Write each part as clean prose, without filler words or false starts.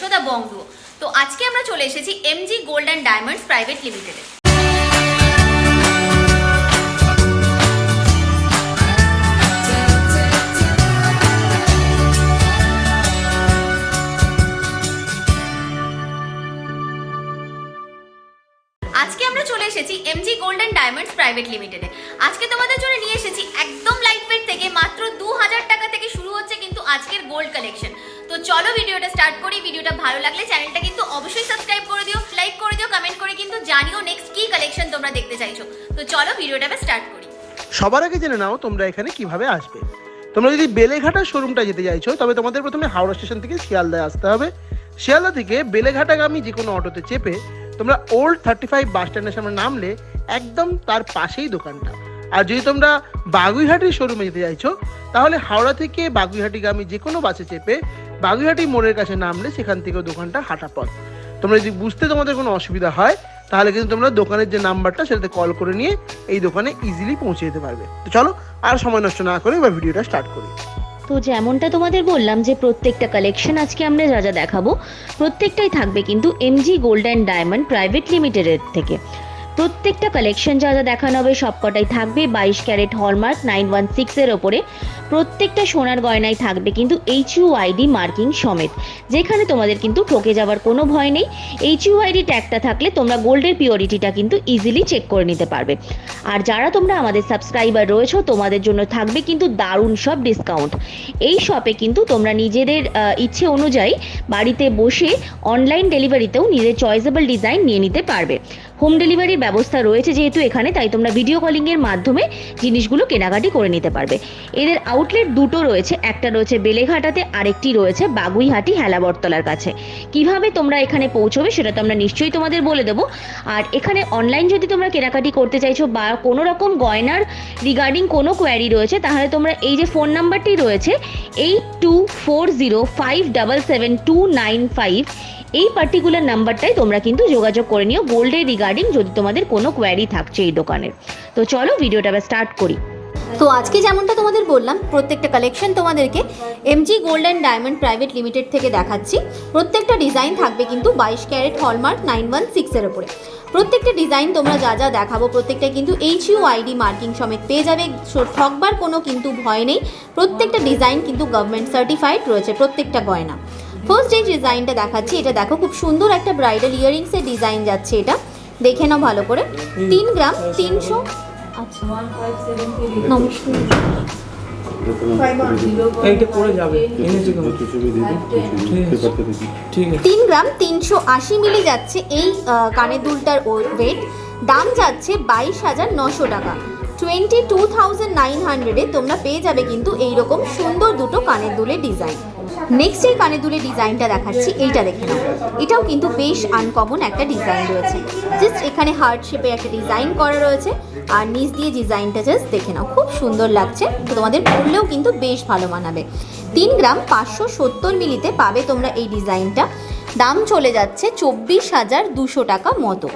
দেখছো the Bong duo. তো আজকে আমরা চলে এসেছি MG gold and diamonds private লিমিটেডে। আজকে আমরা চলে এসেছি MG gold and diamonds private লিমিটেডে। আজকে তোমাদের জন্য নিয়ে এসেছি একদম লাইট ওয়েট থেকে মাত্র 2000 টাকা থেকে শুরু হচ্ছে কিন্তু আজকের গোল্ড কালেকশন। তো চলো ভিডিওটা স্টার্ট করি। ভিডিওটা ভালো লাগলে চ্যানেলটা কিন্তু অবশ্যই সাবস্ক্রাইব করে দিও, লাইক করে দিও, কমেন্ট করে কিন্তু জানিও নেক্সট কি কালেকশন তোমরা দেখতে চাইছো। তো চলো ভিডিওটা স্টার্ট করি। সবার আগে জেনে নাও তোমরা এখানে কিভাবে আসবে। তোমরা যদি বেলেঘাটা শোরুমটা যেতে চাইছো তবে তোমাদের প্রথমে হাওড়া স্টেশন থেকে শিয়ালদায় আসতে হবে। শিয়ালদা থেকে বেলেঘাটাগামী যে কোনো অটোতে চেপে তোমরা ওল্ড 35 বাস স্ট্যান্ডের সামনে নামলে একদম তার পাশেই দোকানটা। আর যদি তোমরা বাগুইহাটির শোরুমে যেতে চাইছো তাহলে হাওড়া থেকে বাগুইহাটিগামী যে কোনো বাসে চেপে বাগুইহাটি মোড়ের কাছে নামলে সেখান থেকেও দোকানটা হাঁটা পথ। তোমরা যদি বুঝতে তোমাদের কোনো অসুবিধা হয় তাহলে কিন্তু তোমরা দোকানের যে নাম্বারটা সেটাতে কল করে নিয়ে এই দোকানে ইজিলি পৌঁছে যেতে পারবে। তো চলো আর সময় নষ্ট না করে এবার ভিডিওটা স্টার্ট করি। তো যেমনটা তোমাদের বললাম যে প্রত্যেকটা কালেকশন আজকে আমরা যা যা দেখাবো প্রত্যেকটাই থাকবে কিন্তু MG gold and diamond private লিমিটেডের থেকে। প্রত্যেকটা কালেকশন যা যা দেখানো হবে সবকটাই থাকবে 22 ক্যারেট হলমার্ক 916 এর ওপরে। প্রত্যেকটা সোনার গয়নায় থাকবে কিন্তু HUID মার্কিং সমেত, যেখানে তোমাদের কিন্তু ঠকে যাওয়ার কোনো ভয় নেই। HUID ট্যাগটা থাকলে তোমরা গোল্ডের পিওরিটিটা কিন্তু ইজিলি চেক করে নিতে পারবে। আর যারা তোমরা আমাদের সাবস্ক্রাইবার রয়েছো তোমাদের জন্য থাকবে কিন্তু দারুণ সব ডিসকাউন্ট। এই শপে কিন্তু তোমরা নিজেদের ইচ্ছে অনুযায়ী বাড়িতে বসে অনলাইন ডেলিভারিতেও নিজের চয়েসেবল ডিজাইন নিয়ে নিতে পারবে। হোম ডেলিভারির ব্যবস্থা রয়েছে যেহেতু এখানে, তাই তোমরা ভিডিও কলিংয়ের মাধ্যমে জিনিসগুলো কেনাকাটি করে নিতে পারবে। এদের আউটলেট দুটো রয়েছে, একটা রয়েছে বেলেঘাটাতে, আরেকটি রয়েছে বাগুইহাটি হেলাবরতলার কাছে। কিভাবে তোমরা এখানে পৌঁছবে সেটা তো আমরা নিশ্চয়ই তোমাদের বলে দেবো। আর এখানে অনলাইন যদি তোমরা কেনাকাটি করতে চাইছো বা কোনো রকম গয়নার রিগার্ডিং কোনো কোয়ারি রয়েছে তাহলে তোমরা এই যে ফোন নাম্বারটি রয়েছে 8240577295 এই পার্টিকুলার নাম্বারটাই তোমরা কিন্তু যোগাযোগ করে নিও গোল্ডের রিগার্ডিং যদি তোমাদের কোনো কোয়ারি থাকছে এই দোকানের। তো চলো ভিডিওটা স্টার্ট করি। তো আজকে যেমনটা তোমাদের বললাম প্রত্যেকটা কালেকশন তোমাদেরকে MG gold and diamond private limited থেকে দেখাচ্ছি। প্রত্যেকটা ডিজাইন থাকবে কিন্তু 22 ক্যারেট হলমার্ক 916 এর উপরে। প্রত্যেকটা ডিজাইন তোমরা যা যা দেখাবো প্রত্যেকটা কিন্তু HUID মার্কিং সমেত পেয়ে যাবে। ঠকবার কোনো কিন্তু ভয় নেই। প্রত্যেকটা ডিজাইন কিন্তু গভর্নমেন্ট সার্টিফাইড রয়েছে প্রত্যেকটা গয়না। ফার্স্ট যে ডিজাইনটা দেখাচ্ছি এটা দেখো, খুব সুন্দর একটা ব্রাইডাল ইয়ারিংসের ডিজাইন যাচ্ছে। এটা দেখে নাও ভালো করে। 3 গ্রাম 300। আচ্ছা নমস্কার। এইটা পড়ে যাবে এনেছে কেমন? ঠিক আছে 3 গ্রাম 380 মিলি যাচ্ছে এই কানের দুলটার ওয়েট। দাম যাচ্ছে 22,900 টাকা। 22,900 তোমরা পেয়ে যাবে কিন্তু এইরকম সুন্দর দুটো কানের দুলের ডিজাইন। নেক্সট এই কানের দুলের ডিজাইনটা দেখাচ্ছি, এইটা দেখে নাও। এটাও কিন্তু বেশ আনকমন একটা ডিজাইন রয়েছে। জাস্ট এখানে হার্ট শেপে একটা ডিজাইন করা রয়েছে আর নিচ দিয়ে ডিজাইনটা জাস্ট দেখে নাও, খুব সুন্দর লাগছে। তো তোমাদের পরলেও কিন্তু বেশ ভালো মানাবে। 3 গ্রাম 570 মিলিতে পাবে তোমরা এই ডিজাইনটা। দাম চলে যাচ্ছে 24,200 টাকা মতো।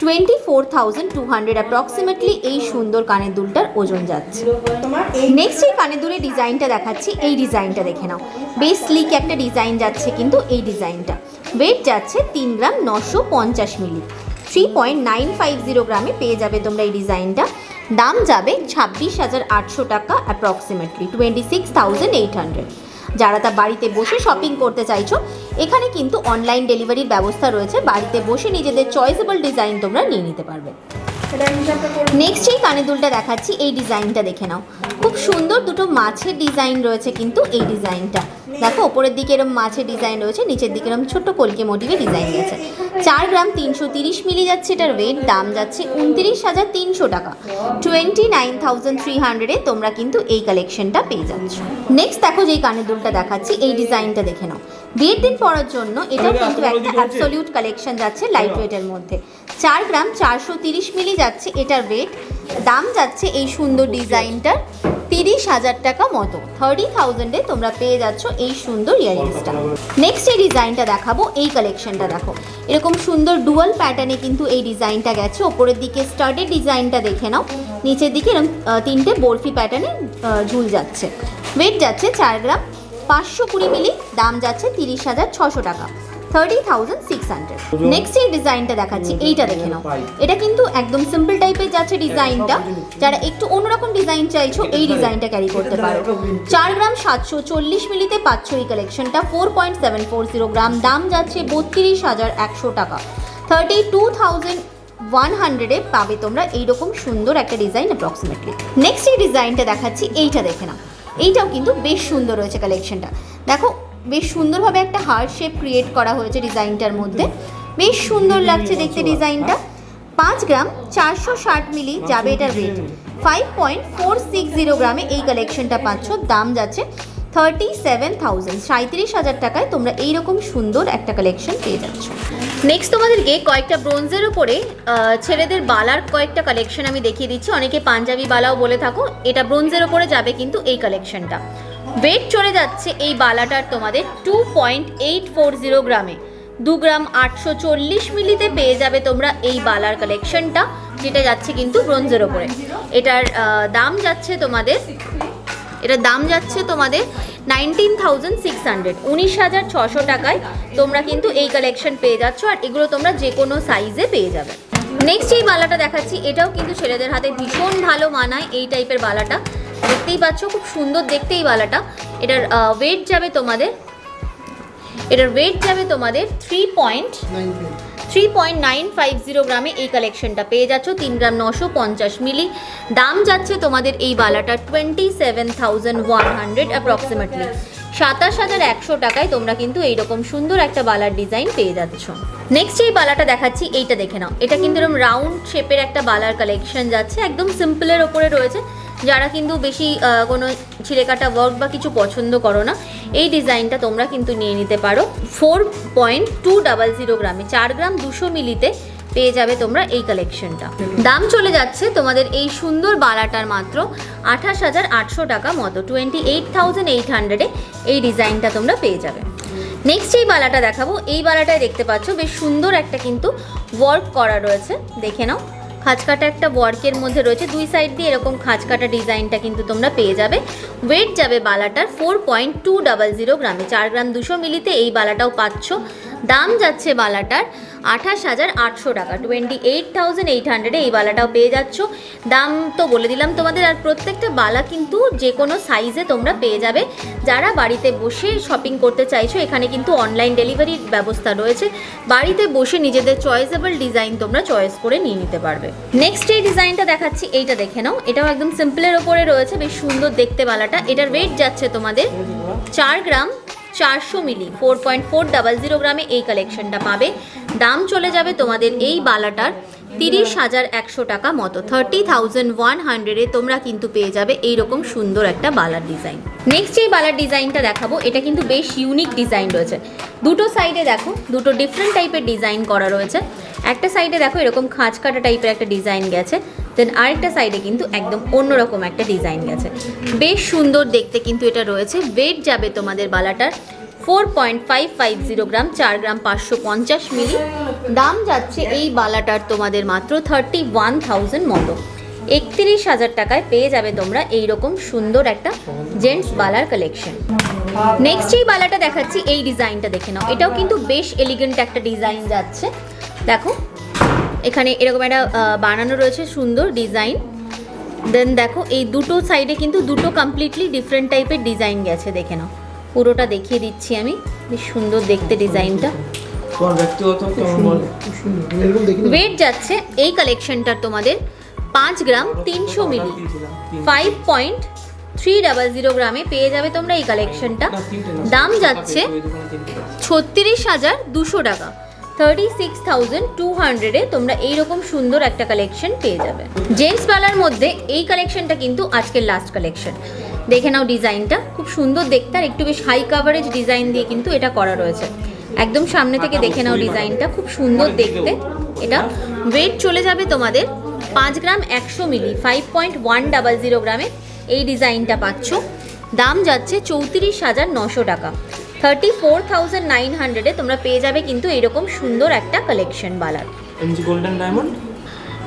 24,200 অ্যাপ্রক্সিমেটলি এই সুন্দর কানের দুলটার ওজন যাচ্ছে। নেক্সট এই কানের দুলের ডিজাইনটা দেখাচ্ছি, এই ডিজাইনটা দেখে নাও। বেশ স্লিক একটা ডিজাইন যাচ্ছে কিন্তু এই ডিজাইনটা। ওয়েট যাচ্ছে 3 গ্রাম 950 মিলি। 3.950 গ্রামে পেয়ে যাবে তোমরা এই ডিজাইনটা। দাম যাবে 26,800 টাকা অ্যাপ্রক্সিমেটলি 26,800। যারা তা বাড়িতে বসে শপিং করতে চাইছো এখানে কিন্তু অনলাইন ডেলিভারির ব্যবস্থা রয়েছে। বাড়িতে বসে নিজেদের চয়েসেবল ডিজাইন তোমরা নিয়ে নিতে পারবে। নেক্সট এই কানের দুলটা দেখাচ্ছি, এই ডিজাইনটা দেখে নাও। খুব সুন্দর দুটো মাছের ডিজাইন রয়েছে কিন্তু এই ডিজাইনটা দেখো। ওপরের দিকে এরকম মাছের ডিজাইন রয়েছে, নিচের দিকে এরকম ছোট্ট কলকে মোটিভে ডিজাইন গেছে। 4 গ্রাম 330 মিলি যাচ্ছে এটার ওয়েট। দাম যাচ্ছে 29,300 টাকা। 29,300 তোমরা কিন্তু এই কালেকশনটা পেয়ে যাচ্ছ। নেক্সট দেখো যেই কানের দুলটা দেখাচ্ছি, এই ডিজাইনটা দেখে নাও। বিয়ের দিন পরার জন্য এটাও কিন্তু একটা অ্যাবসলিউট কালেকশন যাচ্ছে লাইট ওয়েটের মধ্যে। 4 গ্রাম 430 মিলি যাচ্ছে এটার ওয়েট। দাম যাচ্ছে এই সুন্দর ডিজাইনটার 30,000 টাকা মতো। 30,000 তোমরা পেয়ে যাচ্ছ এই সুন্দর ইয়ারিংসটা। নেক্সট এই ডিজাইনটা দেখাবো, এই কালেকশনটা দেখো। এরকম সুন্দর ডুয়াল প্যাটার্নে কিন্তু এই ডিজাইনটা গেছে। ওপরের দিকে স্টাডের ডিজাইনটা দেখে নাও, নিচের দিকে এরকম 3টে বরফি প্যাটার্নে ঝুল যাচ্ছে। ওয়েট যাচ্ছে 4 গ্রাম 520 মিলি। দাম যাচ্ছে 30,600 টাকা। 30,600। নেক্সট এই ডিজাইনটা দেখাচ্ছি, এইটা দেখে নাও। এটা কিন্তু একদম সিম্পল টাইপের যাচ্ছে ডিজাইনটা, যারা একটু অন্যরকম ডিজাইন চাইছো এই ডিজাইনটা ক্যারি করতে পারো। 4 গ্রাম 740 মিলিতে পাচ্ছ এই কালেকশনটা, 4.740 গ্রাম, দাম যাচ্ছে 32,100 টাকা। 32,100-এ পাবে তোমরা এইরকম সুন্দর একটা ডিজাইন অ্যাপ্রক্সিমেটলি। নেক্সট এই ডিজাইনটা দেখাচ্ছি, এইটা দেখে নাও। এইটাও কিন্তু বেশ সুন্দর রয়েছে কালেকশনটা, দেখো বেশ সুন্দরভাবে একটা হার্ট শেপ ক্রিয়েট করা হয়েছে ডিজাইনটার মধ্যে, বেশ সুন্দর লাগছে দেখতে ডিজাইনটা। 5 গ্রাম 460 মিলি যাবে এটার ওয়েট, 5.460 গ্রামে এই কালেকশনটা পাচ্ছ, দাম যাচ্ছে 37,000, 37,000 টাকায় তোমরা এইরকম সুন্দর একটা কালেকশন পেয়ে যাচ্ছ। নেক্সট তোমাদেরকে কয়েকটা ব্রোঞ্জের উপরে ছেলেদের বালার কয়েকটা কালেকশন আমি দেখিয়ে দিচ্ছি, অনেকে পাঞ্জাবি বালাও বলে থাকো, এটা ব্রোঞ্জের উপরে যাবে কিন্তু এই কালেকশনটা। ওয়েট চলে যাচ্ছে এই বালাটার তোমাদের 2.840 গ্রামে, 2 গ্রাম 840 মিলিতে পেয়ে যাবে তোমরা এই বালার কালেকশনটা, যেটা যাচ্ছে কিন্তু ব্রোঞ্জের ওপরে। এটার দাম যাচ্ছে তোমাদের 19,600, 19,600 টাকায় তোমরা কিন্তু এই কালেকশন পেয়ে যাচ্ছ, আর এগুলো তোমরা যে কোনো সাইজে পেয়ে যাবে। নেক্সট এই বালাটা দেখাচ্ছি, এটাও কিন্তু ছেলেদের হাতে ভীষণ ভালো মানায় এই টাইপের বালাটা, দেখতেই পাচ্ছ খুব সুন্দর দেখতে এই বালাটা। এটার ওয়েট যাবে তোমাদের 3.950 গ্রামে এই কালেকশনটা পেয়ে যাচ্ছ, 3 গ্রাম 950 মিলি, দাম যাচ্ছে তোমাদের এই বালাটা 27,100 অ্যাপ্রক্সিমেটলি, 27,100 টাকায় তোমরা কিন্তু এইরকম সুন্দর একটা বালার ডিজাইন পেয়ে যাচ্ছ। নেক্সট এই বালাটা দেখাচ্ছি, এইটা দেখে নাও। এটা কিন্তু এরকম রাউন্ড শেপের একটা বালার কালেকশন যাচ্ছে, একদম সিম্পলের ওপরে রয়েছে। যারা কিন্তু বেশি কোনো ছিলেকাটা ওয়ার্ক বা কিছু পছন্দ করো না, এই ডিজাইনটা তোমরা কিন্তু নিয়ে নিতে পারো। 4.200 গ্রামে, 4 গ্রাম 200 মিলিতে পেয়ে যাবে তোমরা এই কালেকশনটা। দাম চলে যাচ্ছে তোমাদের এই সুন্দর বালাটার মাত্র 28,800 টাকা মতো, 28,800-এ এই ডিজাইনটা তোমরা পেয়ে যাবে। নেক্সট এই বালাটা দেখাবো, এই বালাটায় দেখতে পাচ্ছ বেশ সুন্দর একটা কিন্তু ওয়ার্ক করা রয়েছে, দেখে নাও। খাঁচকাটা একটা ওয়ার্কের মধ্যে রয়েছে, দুই সাইড দিয়ে এরকম খাঁচকাটা ডিজাইনটা কিন্তু তোমরা পেয়ে যাবে। ওয়েট যাবে বালাটার 4.200 গ্রামে, 4 গ্রাম 200 মিলিতে এই বালাটাও পাচ্ছ, দাম যাচ্ছে বালাটার 28,800 টাকা, 28,800-এ এই বালাটাও পেয়ে যাচ্ছ। দাম তো বলে দিলাম তোমাদের, আর প্রত্যেকটা বালা কিন্তু যে কোনো সাইজে তোমরা পেয়ে যাবে। যারা বাড়িতে বসে শপিং করতে চাইছো, এখানে কিন্তু অনলাইন ডেলিভারির ব্যবস্থা রয়েছে, বাড়িতে বসে নিজেদের চয়েসেবল ডিজাইন তোমরা চয়েস করে নিয়ে নিতে পারবে। নেক্সট এই ডিজাইনটা দেখাচ্ছি, এইটা দেখে নাও। এটাও একদম সিম্পলের ওপরে রয়েছে, বেশ সুন্দর দেখতে বালাটা। এটার ওয়েট যাচ্ছে তোমাদের 4 গ্রাম 400 মিলি, 4.400 গ্রামে এই কালেকশনটা পাবে। দাম চলে যাবে তোমাদের এই বালাটার 30,100 টাকা মতো, 30,100-এ তোমরা কিন্তু পেয়ে যাবে এইরকম সুন্দর একটা বালার ডিজাইন। নেক্সট এই বালার ডিজাইনটা দেখাবো, এটা কিন্তু বেশ ইউনিক ডিজাইন রয়েছে। দুটো সাইডে দেখো, দুটো ডিফারেন্ট টাইপের ডিজাইন করা রয়েছে। একটা সাইডে দেখো এরকম খাঁচকাটা টাইপের একটা ডিজাইন গেছে, দেন আরেকটা সাইডে কিন্তু একদম অন্যরকম একটা ডিজাইন গেছে, বেশ সুন্দর দেখতে কিন্তু এটা রয়েছে। ওয়েট যাবে তোমাদের বালাটার 4.550 গ্রাম, 4 গ্রাম 550 মিলি, দাম যাচ্ছে এই বালাটার তোমাদের মাত্র 31,000 মতো, 31,000 টাকায় পেয়ে যাবে তোমরা এইরকম সুন্দর একটা জেন্টস বালার কালেকশন। নেক্সট এই বালাটা দেখাচ্ছি, এই ডিজাইনটা দেখে নাও। এটাও কিন্তু বেশ এলিগেন্ট একটা ডিজাইন যাচ্ছে, দেখো এখানে এরকম একটা বানানো রয়েছে সুন্দর ডিজাইন। দেন দেখো এই দুটো সাইডে কিন্তু দুটো কমপ্লিটলি ডিফারেন্ট টাইপের ডিজাইন গেছে, দেখে নাও। পুরোটা দেখিয়ে দিচ্ছি আমি, বেশ সুন্দর দেখতে ডিজাইনটা। ওয়েট যাচ্ছে এই কালেকশনটার তোমাদের 5 গ্রাম 300 মিলি, 5.300 গ্রামে পেয়ে যাবে তোমরা এই কালেকশনটা। দাম যাচ্ছে 36,200 টাকা, 36,200-এ তোমরা এইরকম সুন্দর একটা কালেকশন পেয়ে যাবে। জেন্টস বালার মধ্যে এই কালেকশনটা কিন্তু আজকের লাস্ট কালেকশন, দেখে নাও ডিজাইনটা খুব সুন্দর দেখতে, আর একটু বেশ হাই কাভারেজ ডিজাইন দিয়ে কিন্তু এটা করা রয়েছে। একদম সামনে থেকে দেখে নাও ডিজাইনটা খুব সুন্দর দেখতে এটা। ওয়েট চলে যাবে তোমাদের 5 গ্রাম 100 মিলি, 5.100 গ্রামে এই ডিজাইনটা পাচ্ছ। দাম যাচ্ছে 34,900 টাকা, 34,900-এ তোমরা পেয়ে যাবে কিন্তু এরকম সুন্দর একটা কালেকশন বালার। এমজি গোল্ডেন ডায়মন্ড,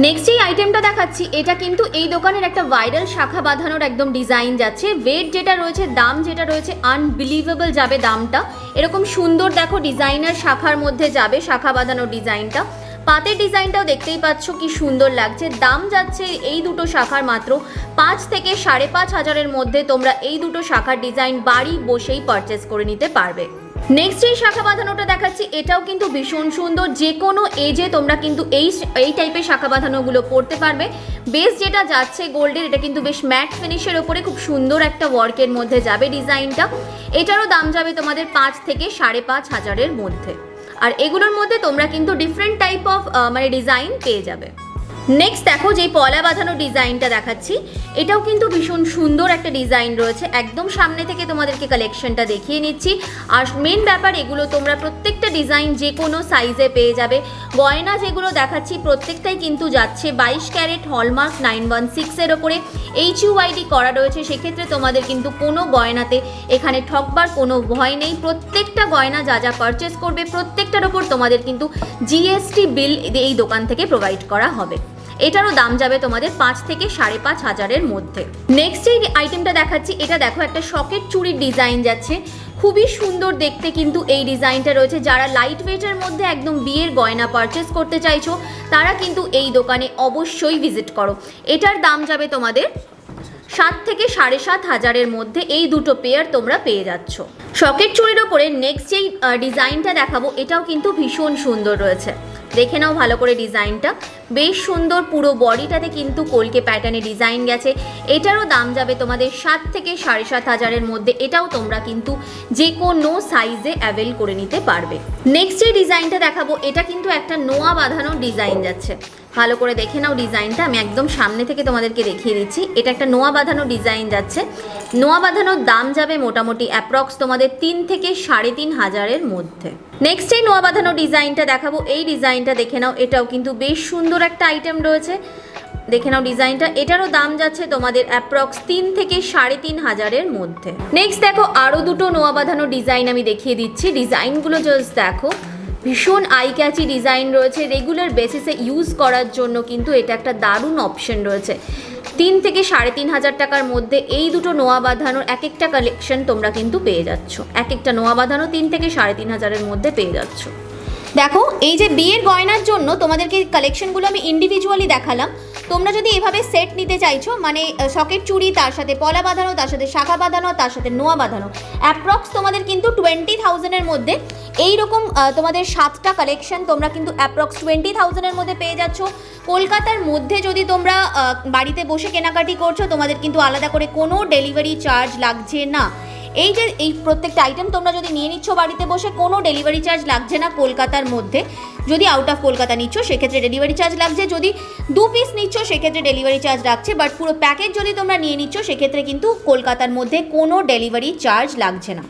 নেক্সট এই আইটেমটা দেখাচ্ছি, এটা কিন্তু এই দোকানের একটা ভাইরাল শাখা বাঁধানোর একদম ডিজাইন যাচ্ছে। ওয়েট যেটা রয়েছে, দাম যেটা রয়েছে, আনবিলিভেবল যাবে দামটা। এরকম সুন্দর দেখো ডিজাইনার শাখার মধ্যে যাবে শাখা বাঁধানোর ডিজাইনটা। পাতের ডিজাইনটাও দেখতেই পাচ্ছ কি সুন্দর লাগছে। দাম যাচ্ছে এই দুটো শাখার মাত্র 5 থেকে 5.5 হাজারের মধ্যে। তোমরা এই দুটো শাখার ডিজাইন বাড়ি বসেই পারচেস করে নিতে পারবে। নেক্সট এই শাখা বাঁধানোটা দেখাচ্ছি, এটাও কিন্তু ভীষণ সুন্দর। যে কোনো এজে তোমরা কিন্তু এই টাইপের শাখা বাঁধানোগুলো পরতে পারবে। বেস যেটা যাচ্ছে গোল্ডের, এটা কিন্তু বেশ ম্যাট ফিনিশের ওপরে খুব সুন্দর একটা ওয়ার্কের মধ্যে যাবে ডিজাইনটা। এটারও দাম যাবে তোমাদের 5 থেকে 5.5 হাজারের মধ্যে। আর এগুলোর মধ্যে তোমরা কিন্তু ডিফারেন্ট টাইপ অফ ডিজাইন পেয়ে যাবে। নেক্সট দেখো যে পলা বাঁধানো ডিজাইনটা দেখাচ্ছি, এটাও কিন্তু ভীষণ সুন্দর একটা ডিজাইন রয়েছে। একদম সামনে থেকে তোমাদেরকে কালেকশনটা দেখিয়ে নিচ্ছি। আর মেন ব্যাপার, এগুলো তোমরা প্রত্যেকটা ডিজাইন যে কোনো সাইজে পেয়ে যাবে। গয়না যেগুলো দেখাচ্ছি প্রত্যেকটাই কিন্তু যাচ্ছে 22 ক্যারেট হলমার্ক 916-এর ওপরে HUID করা রয়েছে। সেক্ষেত্রে তোমাদের কিন্তু কোনো গয়নাতে এখানে ঠকবার কোনো ভয় নেই। প্রত্যেকটা গয়না যা যা পারচেস করবে প্রত্যেকটার ওপর তোমাদের কিন্তু GST বিল এই দোকান থেকে প্রোভাইড করা হবে। এটারও দাম যাবে তোমাদের 5 থেকে 5.5 হাজারের মধ্যে। নেক্সট এই আইটেমটা দেখাচ্ছি, এটা দেখো একটা সকেট চুড়ির ডিজাইন যাচ্ছে। খুবই সুন্দর দেখতে কিন্তু এই ডিজাইনটা রয়েছে। যারা লাইট ওয়েটের মধ্যে একদম বিয়ের গয়না পারচেস করতে চাইছো তারা কিন্তু এই দোকানে অবশ্যই ভিজিট করো। এটার দাম যাবে তোমাদের 7 থেকে 7.5 হাজারের মধ্যে। এই দুটো পেয়ার তোমরা পেয়ে যাচ্ছ। সকেট চুড়ির ওপরে নেক্সট যেই ডিজাইনটা দেখাবো, এটাও কিন্তু ভীষণ সুন্দর রয়েছে। দেখে নাও ভালো করে ডিজাইনটা, বেশ সুন্দর। পুরো বডিটাতে কিন্তু কলকে প্যাটার্নে ডিজাইন গেছে। এটারও দাম যাবে তোমাদের 7 থেকে 7.5 হাজারের মধ্যে। এটাও তোমরা কিন্তু যে কোনো সাইজে অ্যাভেল করে নিতে পারবে। নেক্সট যে ডিজাইনটা দেখাবো, এটা কিন্তু একটা নোয়া বাঁধানো ডিজাইন যাচ্ছে। ভালো করে দেখে নাও ডিজাইনটা, আমি একদম সামনে থেকে তোমাদেরকে দেখিয়ে দিচ্ছি। এটা একটা নোয়া বাঁধানো ডিজাইন যাচ্ছে। নোয়া বাঁধানোর দাম যাবে মোটামুটি অ্যাপ্রক্স তোমাদের 3 থেকে 3.5 হাজারের মধ্যে। নেক্সট এই নোয়া বাঁধানো ডিজাইনটা দেখাবো, এই ডিজাইনটা দেখে নাও। এটাও কিন্তু বেশ সুন্দর একটা আইটেম রয়েছে। দেখে নাও ডিজাইনটা, এটারও দাম যাচ্ছে তোমাদের অ্যাপ্রক্স 3 থেকে 3.5 হাজারের মধ্যে। নেক্সট দেখো আরও দুটো নোয়া বাঁধানো ডিজাইন আমি দেখিয়ে দিচ্ছি। ডিজাইনগুলো জাস্ট দেখো, ভীষণ আই ক্যাচি ডিজাইন রয়েছে। রেগুলার বেসিসে ইউজ করার জন্য কিন্তু এটা একটা দারুণ অপশন রয়েছে। 3 থেকে 3.5 হাজার টাকার মধ্যে এই দুটো নোয়া বাঁধানোর এক একটা কালেকশন তোমরা কিন্তু পেয়ে যাচ্ছ। এক একটা নোয়া বাঁধানো 3 থেকে 3.5 হাজারের মধ্যে পেয়ে যাচ্ছ। দেখো এই যে বিয়ের গয়নার জন্য তোমাদেরকে কালেকশনগুলো আমি ইন্ডিভিজুয়ালি দেখালাম। তোমরা যদি এভাবে সেট নিতে চাইছো, মানে সকেট চুড়ি, তার সাথে পলা বাঁধানো, তার সাথে শাখা বাঁধানো, তার সাথে নোয়া বাঁধানো, অ্যাপ্রক্স তোমাদের কিন্তু 20,000-এর মধ্যে এইরকম তোমাদের 7টা কালেকশন তোমরা কিন্তু অ্যাপ্রক্স 20,000-এর মধ্যে পেয়ে যাচ্ছ। কলকাতার মধ্যে যদি তোমরা বাড়িতে বসে কেনাকাটি করছো, তোমাদের কিন্তু আলাদা করে কোনো ডেলিভারি চার্জ লাগছে না। এই যে এই প্রত্যেকটা আইটেম তোমরা যদি নিয়ে নিচ্ছ বাড়িতে বসে, কোনো ডেলিভারি চার্জ লাগছে না কলকাতার মধ্যে। যদি আউট অফ কলকাতা নিচ্ছ সেক্ষেত্রে ডেলিভারি চার্জ লাগছে। যদি 2 পিস নিচ্ছ সেক্ষেত্রে ডেলিভারি চার্জ লাগছে। বাট পুরো প্যাকেজ যদি তোমরা নিয়ে নিচ্ছ সেক্ষেত্রে কিন্তু কলকাতার মধ্যে কোনো ডেলিভারি চার্জ লাগছে না।